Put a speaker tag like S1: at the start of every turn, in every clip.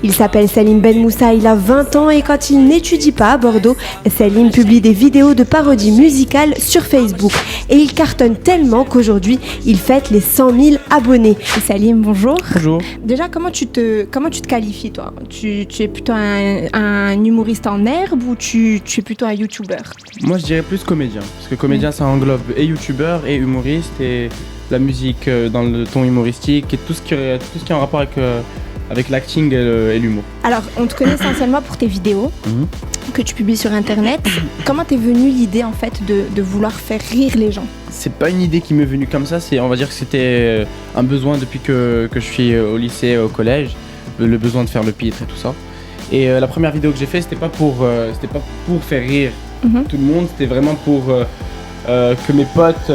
S1: Il s'appelle Salim Ben Moussa, il a 20 ans et quand il n'étudie pas à Bordeaux, Salim publie des vidéos de parodies musicales sur Facebook. Et il cartonne tellement qu'aujourd'hui, il fête les 100 000 abonnés. Salim, bonjour.
S2: Bonjour.
S1: Déjà, comment tu te qualifies, toi ? Tu es plutôt un humoriste en herbe ou tu es plutôt un youtubeur ?
S2: Moi, je dirais plus comédien. Parce que comédien, ça englobe et youtubeur et humoriste et la musique dans le ton humoristique et tout ce qui est en rapport avec l'acting et l'humour.
S1: Alors, on te connaît essentiellement pour tes vidéos que tu publies sur Internet. Comment t'es venue l'idée, en fait, de vouloir faire rire les gens ?
S2: C'est pas une idée qui m'est venue comme ça, on va dire que c'était un besoin depuis que je suis au lycée, au collège, le besoin de faire le pitre et tout ça. Et la première vidéo que j'ai fait, c'était pas pour faire rire tout le monde, c'était vraiment pour que mes potes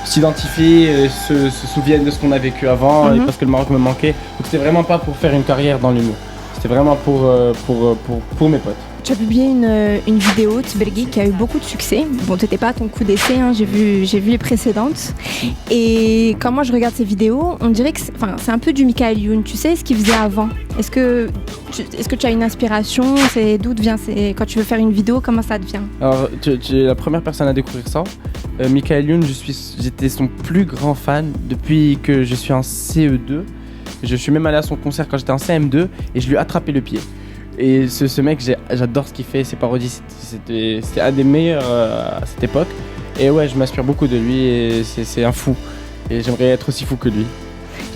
S2: s'identifient et se souviennent de ce qu'on a vécu avant, et parce que le Maroc me manquait. Donc c'était vraiment pas pour faire une carrière dans l'humour, c'était vraiment pour mes potes.
S1: Tu as publié une vidéo, Tbergui, qui a eu beaucoup de succès. Bon, t'étais pas à ton coup d'essai, hein, j'ai vu les précédentes. Et quand moi je regarde ces vidéos, on dirait que c'est un peu du Michael Youn. Tu sais ce qu'il faisait avant ? Est-ce que tu as une inspiration ? D'où vient quand tu veux faire une vidéo, comment ça devient ?
S2: Alors, tu es la première personne à découvrir ça. Michael Youn, j'étais son plus grand fan depuis que je suis en CE2. Je suis même allé à son concert quand j'étais en CM2 et je lui ai attrapé le pied. Et ce mec, j'adore ce qu'il fait, ses parodies, c'était un des meilleurs à cette époque. Et ouais, je m'inspire beaucoup de lui et c'est un fou. Et j'aimerais être aussi fou que lui.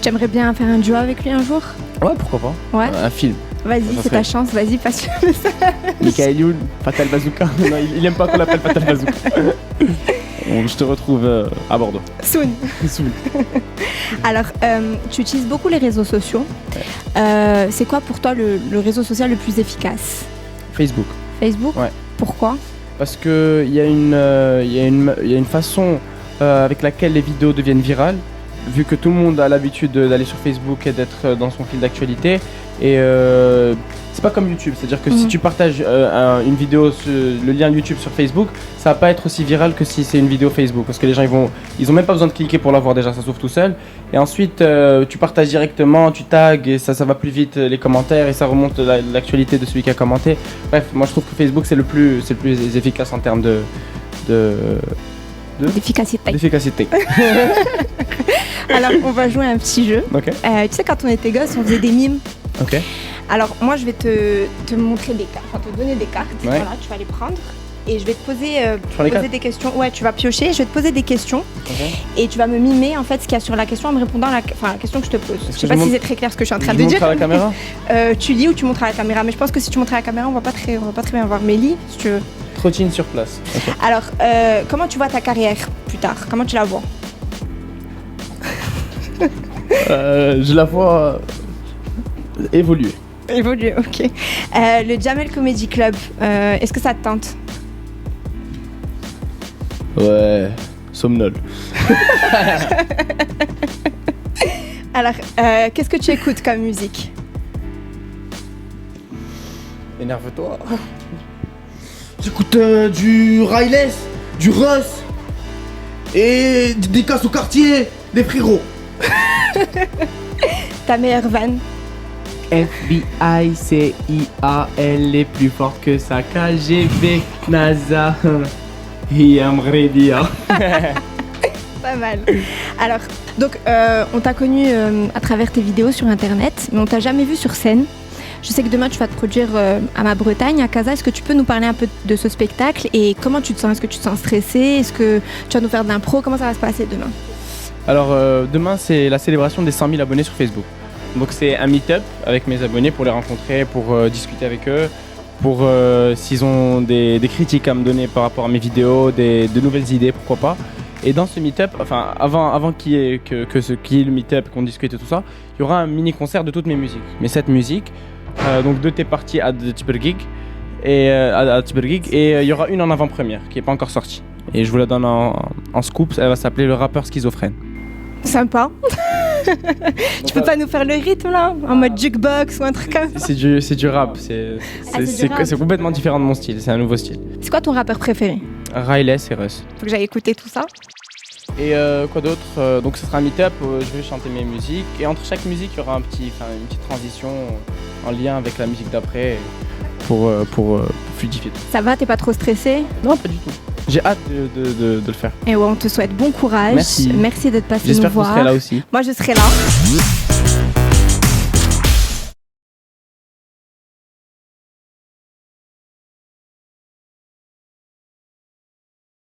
S1: Tu aimerais bien faire un duo avec lui un jour ?
S2: Ouais, pourquoi pas.
S1: Ouais.
S2: Un film.
S1: Vas-y, c'est ta chance, vas-y, passe le message.
S2: Michael Youn, Fatal Bazooka. Non, il aime pas qu'on l'appelle Fatal Bazooka. Bon, je te retrouve à Bordeaux.
S1: Soon. Alors, tu utilises beaucoup les réseaux sociaux. C'est quoi pour toi le réseau social le plus efficace ?
S2: Facebook.
S1: Facebook ? Ouais. Pourquoi ?
S2: Parce qu'il y a une façon avec laquelle les vidéos deviennent virales, vu que tout le monde a l'habitude d'aller sur Facebook et d'être dans son fil d'actualité. Et c'est pas comme YouTube, c'est-à-dire que si tu partages une vidéo, le lien YouTube sur Facebook, ça va pas être aussi viral que si c'est une vidéo Facebook, parce que les gens ils ont même pas besoin de cliquer pour la voir, déjà ça s'ouvre tout seul. Et ensuite tu partages directement, tu tags et ça va plus vite les commentaires et ça remonte l'actualité de celui qui a commenté. Bref, moi je trouve que Facebook c'est le plus efficace en termes d'efficacité.
S1: Alors on va jouer à un petit jeu.
S2: Okay.
S1: Tu sais, quand on était gosses, on faisait des mimes.
S2: Ok.
S1: Alors moi je vais te montrer des cartes, te donner des cartes.
S2: Ouais.
S1: Voilà, tu vas les prendre et je vais te poser des questions. Ouais, tu vas piocher, je vais te poser des questions et tu vas me mimer en fait ce qu'il y a sur la question en me répondant à la question que je te pose. Je sais pas si c'est très clair ce que je suis en train de dire.
S2: Tu montres à la caméra
S1: Tu lis ou tu montres à la caméra, mais je pense que si tu montres à la caméra, on va pas très bien voir. Mais lis si tu veux.
S2: Trottine sur place. Okay.
S1: Alors, comment tu vois ta carrière plus tard ? Comment tu la vois ?
S2: Je la vois évoluer.
S1: Évoluer, ok. Le Jamel Comedy Club, est-ce que ça te tente ?
S2: Ouais, somnol.
S1: Alors, qu'est-ce que tu écoutes comme musique ?
S2: Énerve-toi. J'écoute du Rayless, du Russ et des casses au quartier, des frérots.
S1: Ta meilleure vanne ?
S3: FBI, CIA, elle est plus forte que sa KGB, NASA, Yamredia.
S1: Pas mal. Alors, donc, on t'a connu à travers tes vidéos sur Internet, mais on t'a jamais vu sur scène. Je sais que demain, tu vas te produire à ma Bretagne, à Casa. Est-ce que tu peux nous parler un peu de ce spectacle et comment tu te sens ? Est-ce que tu te sens stressé ? Est-ce que tu vas nous faire de l'impro ? Comment ça va se passer demain ?
S2: Alors, demain, c'est la célébration des 100 000 abonnés sur Facebook. Donc, c'est un meet-up avec mes abonnés pour les rencontrer, pour discuter avec eux, pour s'ils ont des critiques à me donner par rapport à mes vidéos, de nouvelles idées, pourquoi pas. Et dans ce meet-up, enfin avant qu'il y ait le meet-up, qu'on discute et tout ça, il y aura un mini-concert de toutes mes musiques. Mes 7 musiques, donc 2 t'es parties à Tbergui et il y aura une en avant-première qui n'est pas encore sortie. Et je vous la donne en scoop, elle va s'appeler Le rappeur schizophrène.
S1: Sympa. Tu peux pas nous faire le rythme là, en mode jukebox ou un truc comme ça?
S2: C'est du rap, c'est complètement différent de mon style, c'est un nouveau style.
S1: C'est quoi ton rappeur préféré?
S2: Rayless et Russ.
S1: Faut que j'aille écouter tout ça.
S2: Et quoi d'autre? Donc ce sera un meet-up où je vais chanter mes musiques. Et entre chaque musique, il y aura une petite transition en lien avec la musique d'après pour fluidifier.
S1: Ça va, t'es pas trop stressé?
S2: Non, pas du tout. J'ai hâte de le faire.
S1: Et ouais, on te souhaite bon courage.
S2: Merci.
S1: Merci d'être passé nous
S2: J'espère que vous
S1: voir.
S2: serez là aussi.
S1: Moi, je serai là.